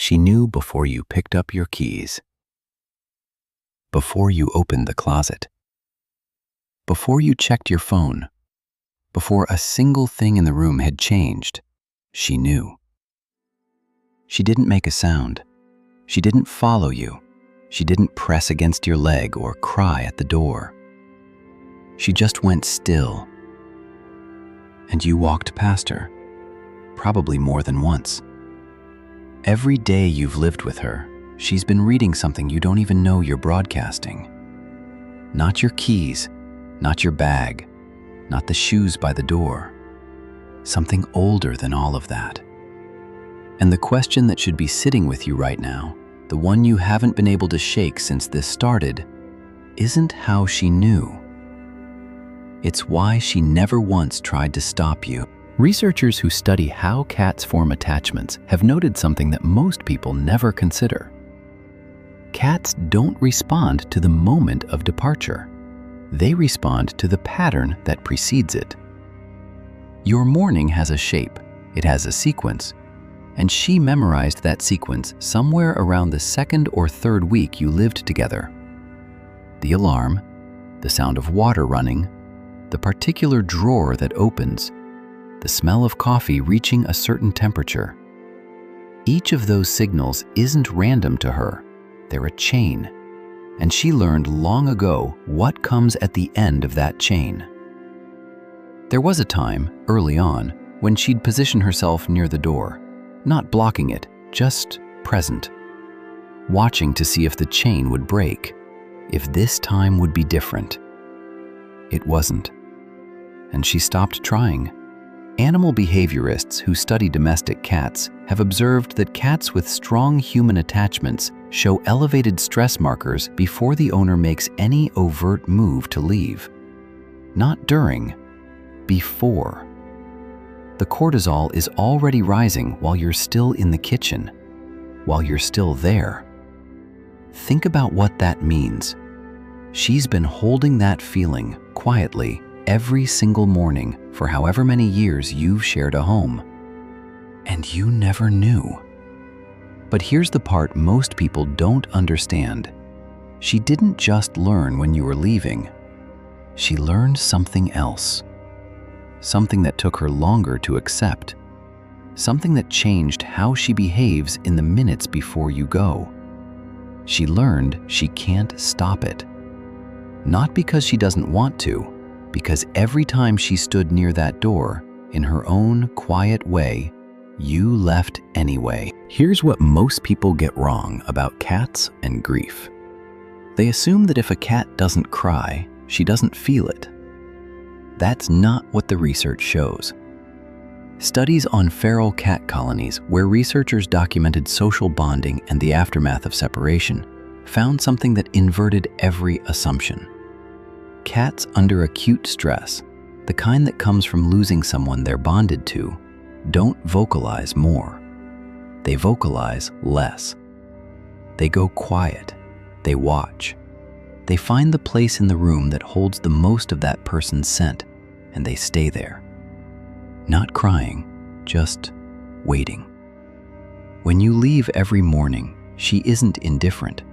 She knew before you picked up your keys, before you opened the closet, before you checked your phone, before a single thing in the room had changed. She knew. She didn't make a sound. She didn't follow you. She didn't press against your leg or cry at the door. She just went still. And you walked past her, probably more than once. Every day you've lived with her, she's been reading something you don't even know you're broadcasting. Not your keys, not your bag, not the shoes by the door. Something older than all of that. And the question that should be sitting with you right now, the one you haven't been able to shake since this started, isn't how she knew. It's why she never once tried to stop you. Researchers who study how cats form attachments have noted something that most people never consider. Cats don't respond to the moment of departure. They respond to the pattern that precedes it. Your morning has a shape, it has a sequence, and she memorized that sequence somewhere around the second or third week you lived together. The alarm, the sound of water running, the particular drawer that opens, the smell of coffee reaching a certain temperature. Each of those signals isn't random to her, they're a chain, and she learned long ago what comes at the end of that chain. There was a time, early on, when she'd position herself near the door, not blocking it, just present, watching to see if the chain would break, if this time would be different. It wasn't, and she stopped trying. Animal behaviorists who study domestic cats have observed that cats with strong human attachments show elevated stress markers before the owner makes any overt move to leave. Not during, before. The cortisol is already rising while you're still in the kitchen, while you're still there. Think about what that means. She's been holding that feeling quietly every single morning for however many years you've shared a home. And you never knew. But here's the part most people don't understand. She didn't just learn when you were leaving. She learned something else. Something that took her longer to accept. Something that changed how she behaves in the minutes before you go. She learned she can't stop it. Not because she doesn't want to, because every time she stood near that door, in her own quiet way, you left anyway. Here's what most people get wrong about cats and grief. They assume that if a cat doesn't cry, she doesn't feel it. That's not what the research shows. Studies on feral cat colonies, where researchers documented social bonding and the aftermath of separation, found something that inverted every assumption. Cats under acute stress, the kind that comes from losing someone they're bonded to, don't vocalize more. They vocalize less. They go quiet. They watch. They find the place in the room that holds the most of that person's scent, and they stay there. Not crying, just waiting. When you leave every morning, she isn't indifferent.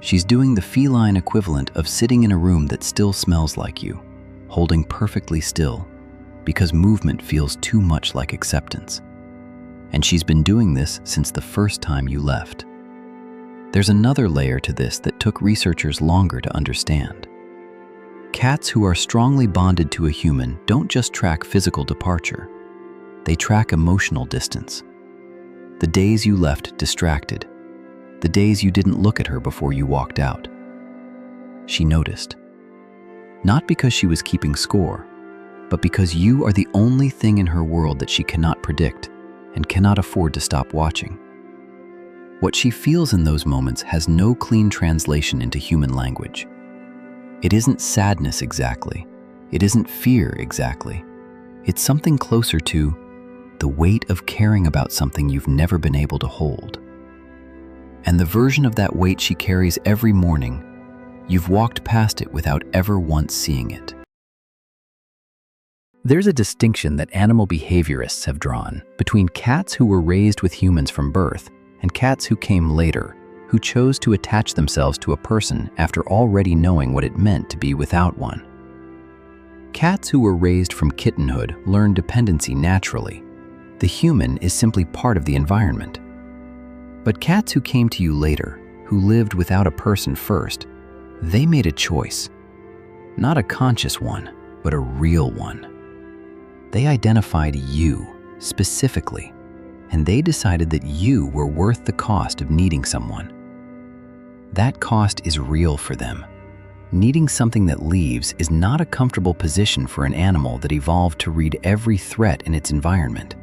She's doing the feline equivalent of sitting in a room that still smells like you, holding perfectly still, because movement feels too much like acceptance. And she's been doing this since the first time you left. There's another layer to this that took researchers longer to understand. Cats who are strongly bonded to a human don't just track physical departure. They track emotional distance. The days you left distracted. The days you didn't look at her before you walked out. She noticed. Not because she was keeping score, but because you are the only thing in her world that she cannot predict and cannot afford to stop watching. What she feels in those moments has no clean translation into human language. It isn't sadness exactly. It isn't fear exactly. It's something closer to the weight of caring about something you've never been able to hold. And the version of that weight she carries every morning, you've walked past it without ever once seeing it. There's a distinction that animal behaviorists have drawn between cats who were raised with humans from birth and cats who came later, who chose to attach themselves to a person after already knowing what it meant to be without one. Cats who were raised from kittenhood learn dependency naturally. The human is simply part of the environment. But cats who came to you later, who lived without a person first, they made a choice. Not a conscious one, but a real one. They identified you specifically, and they decided that you were worth the cost of needing someone. That cost is real for them. Needing something that leaves is not a comfortable position for an animal that evolved to read every threat in its environment.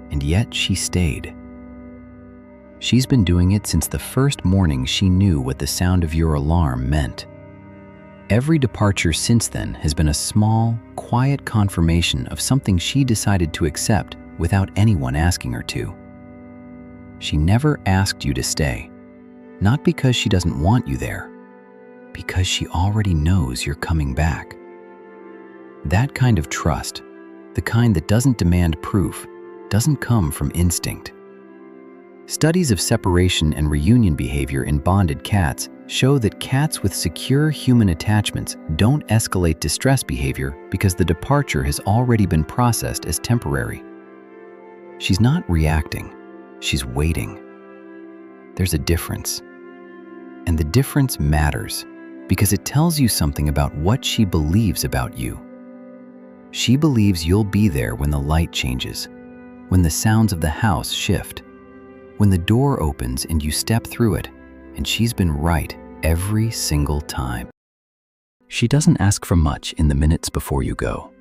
And yet she stayed. She's been doing it since the first morning she knew what the sound of your alarm meant. Every departure since then has been a small, quiet confirmation of something she decided to accept without anyone asking her to. She never asked you to stay, not because she doesn't want you there, because she already knows you're coming back. That kind of trust, the kind that doesn't demand proof, doesn't come from instinct. Studies of separation and reunion behavior in bonded cats show that cats with secure human attachments don't escalate distress behavior because the departure has already been processed as temporary. She's not reacting, she's waiting. There's a difference. And the difference matters because it tells you something about what she believes about you. She believes you'll be there when the light changes, when the sounds of the house shift, when the door opens and you step through it, and she's been right every single time. She doesn't ask for much in the minutes before you go.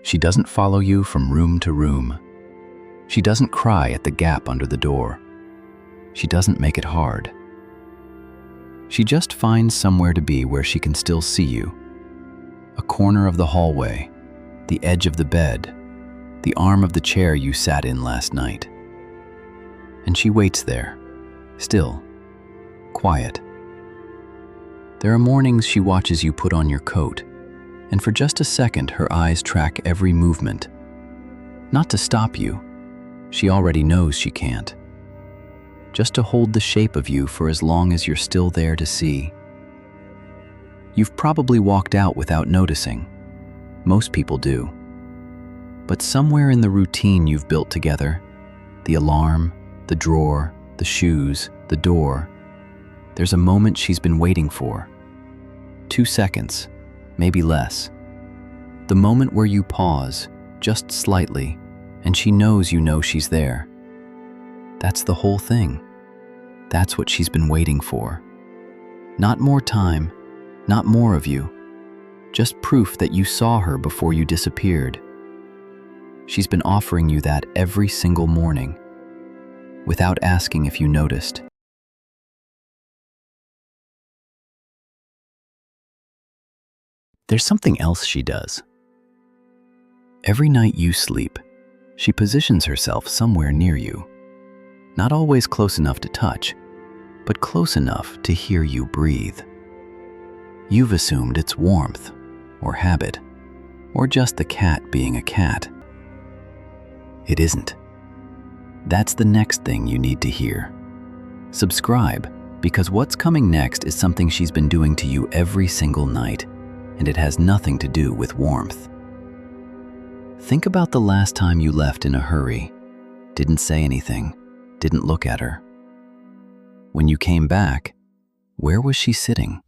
She doesn't follow you from room to room. She doesn't cry at the gap under the door. She doesn't make it hard. She just finds somewhere to be where she can still see you. A corner of the hallway, the edge of the bed, the arm of the chair you sat in last night. And she waits there, still, quiet. There are mornings she watches you put on your coat, and for just a second her eyes track every movement. Not to stop you, she already knows she can't. Just to hold the shape of you for as long as you're still there to see. You've probably walked out without noticing. Most people do. But somewhere in the routine you've built together, the alarm, the drawer, the shoes, the door, there's a moment she's been waiting for. 2 seconds, maybe less. The moment where you pause, just slightly, and she knows you know she's there. That's the whole thing. That's what she's been waiting for. Not more time, not more of you. Just proof that you saw her before you disappeared. She's been offering you that every single morning, without asking if you noticed. There's something else she does. Every night you sleep, she positions herself somewhere near you. Not always close enough to touch, but close enough to hear you breathe. You've assumed it's warmth, or habit, or just the cat being a cat. It isn't. That's the next thing you need to hear. Subscribe, because what's coming next is something she's been doing to you every single night, and it has nothing to do with warmth. Think about the last time you left in a hurry, didn't say anything, didn't look at her. When you came back, where was she sitting?